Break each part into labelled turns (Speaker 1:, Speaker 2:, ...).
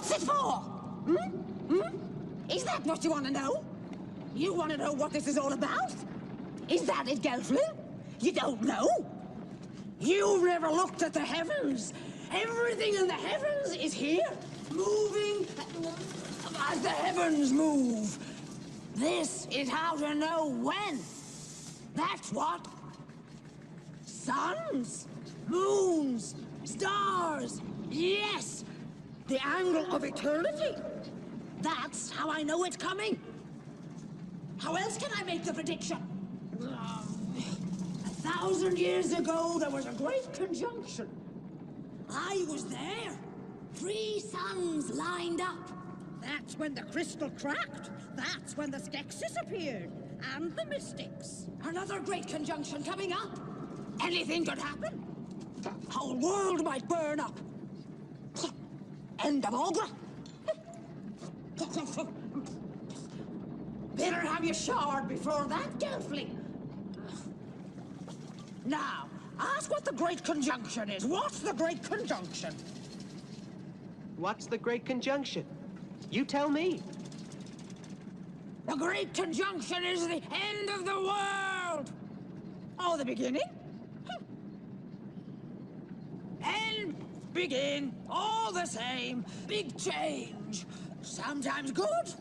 Speaker 1: What's it for? Is that what you want to know? You want to know what this is all about? Is that it, Gelfling? You don't know? You've never looked at the heavens. Everything in the heavens is here, moving as the heavens move. This is how to know when. That's what. Suns, moons, stars. Yes, the angle of eternity. That's how I know it's coming. How else can I make the prediction? 1,000 years ago, there was a great conjunction. I was there. 3 suns lined up. That's when the crystal cracked. That's when the Skeksis appeared. And the Mystics. Another great conjunction coming up. Anything could happen. The whole world might burn up. End of Aldra. Better have you showered before that, Gelfling. Now, ask what the Great Conjunction is. What's the Great Conjunction?
Speaker 2: What's the Great Conjunction? You tell me.
Speaker 1: The Great Conjunction is the end of the world. Oh, the beginning? End, begin, all the same. Big change. Sometimes good,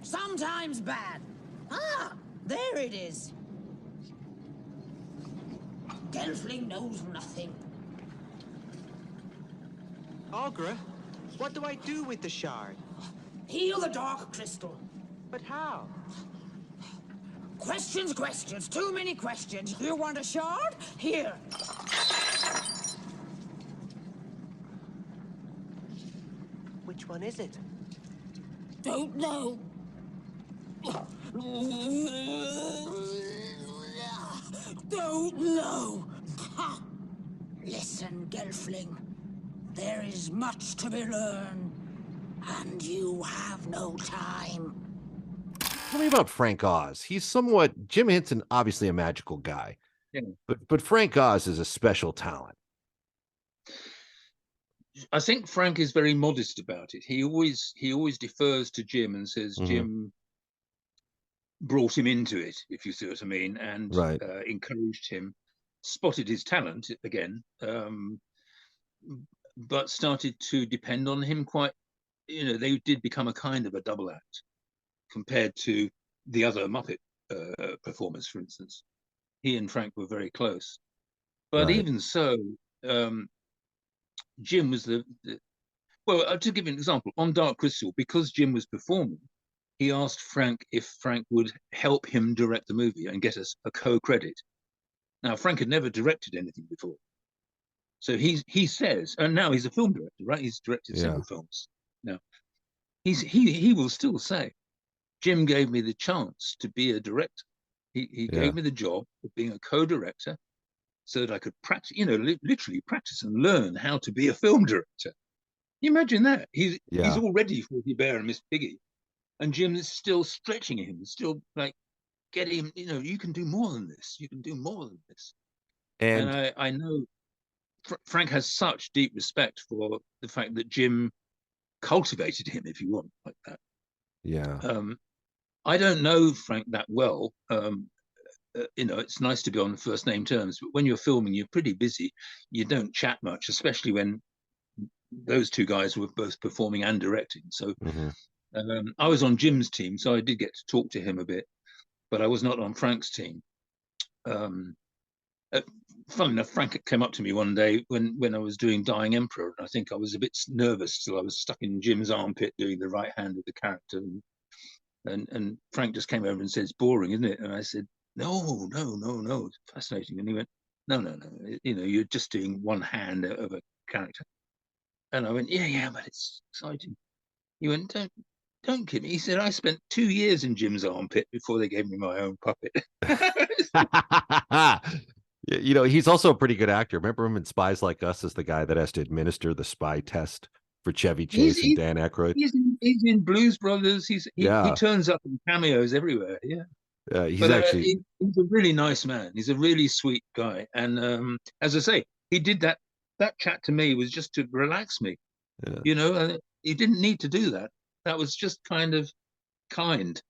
Speaker 1: sometimes bad. Ah, there it is. Gelfling knows nothing.
Speaker 2: Aughra, what do I do with the shard?
Speaker 1: Heal the Dark Crystal.
Speaker 2: But how?
Speaker 1: Questions, questions. Too many questions. You want a shard? Here.
Speaker 2: Which one is it?
Speaker 1: Don't know. Don't know. Ha. Listen, Gelfling. There is much to be learned, and you have no time.
Speaker 3: Tell me about Frank Oz. He's somewhat Jim Henson, obviously a magical guy, but Frank Oz is a special talent.
Speaker 4: I think Frank is very modest about it. He always defers to Jim and says Jim brought him into it, if you see what I mean, and encouraged him, spotted his talent again, but started to depend on him quite. They did become a kind of a double act compared to the other Muppet performers, for instance. He and Frank were very close, but even so. Jim was well, to give you an example, on Dark Crystal, because Jim was performing, he asked Frank if Frank would help him direct the movie and get us a co-credit. Now, Frank had never directed anything before. So he says, and now he's a film director, right? He's directed several films. Now, he will still say, Jim gave me the chance to be a director. He gave me the job of being a co-director, so that I could practice, literally practice and learn how to be a film director. You imagine that? He's already Forty Bear and Miss Piggy, and Jim is still stretching him, still like getting him, you can do more than this. You can do more than this. And I know Frank has such deep respect for the fact that Jim cultivated him, if you want, like that.
Speaker 3: Yeah.
Speaker 4: I don't know Frank that well. It's nice to be on first name terms, but when you're filming, you're pretty busy. You don't chat much, especially when those two guys were both performing and directing. So I was on Jim's team, so I did get to talk to him a bit, but I was not on Frank's team. Funnily enough, Frank came up to me one day when I was doing Dying Emperor, and I think I was a bit nervous, so I was stuck in Jim's armpit doing the right hand of the character, and Frank just came over and said, "It's boring, isn't it?" And I said, No, it's fascinating. And he went, no, you're just doing one hand of a character. And I went, yeah, but it's exciting. He went, don't kid me. He said, I spent 2 years in Jim's armpit before they gave me my own puppet.
Speaker 3: He's also a pretty good actor. Remember him in Spies Like Us as the guy that has to administer the spy test for Chevy Chase and Dan Aykroyd.
Speaker 4: He's in Blues Brothers. He turns up in cameos everywhere. Yeah.
Speaker 3: He's actually
Speaker 4: he's a really nice man. He's a really sweet guy, and as I say, he did that chat to me was just to relax me. He didn't need to do that. That was just kind of kind.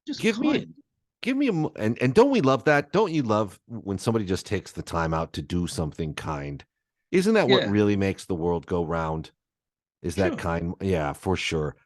Speaker 4: Just
Speaker 3: Give me
Speaker 4: kind.
Speaker 3: give me and don't we love that? Don't you love when somebody just takes the time out to do something kind? Isn't that what
Speaker 4: Yeah.
Speaker 3: really makes the world go round? Is that
Speaker 4: Sure.
Speaker 3: kind? Yeah, for sure.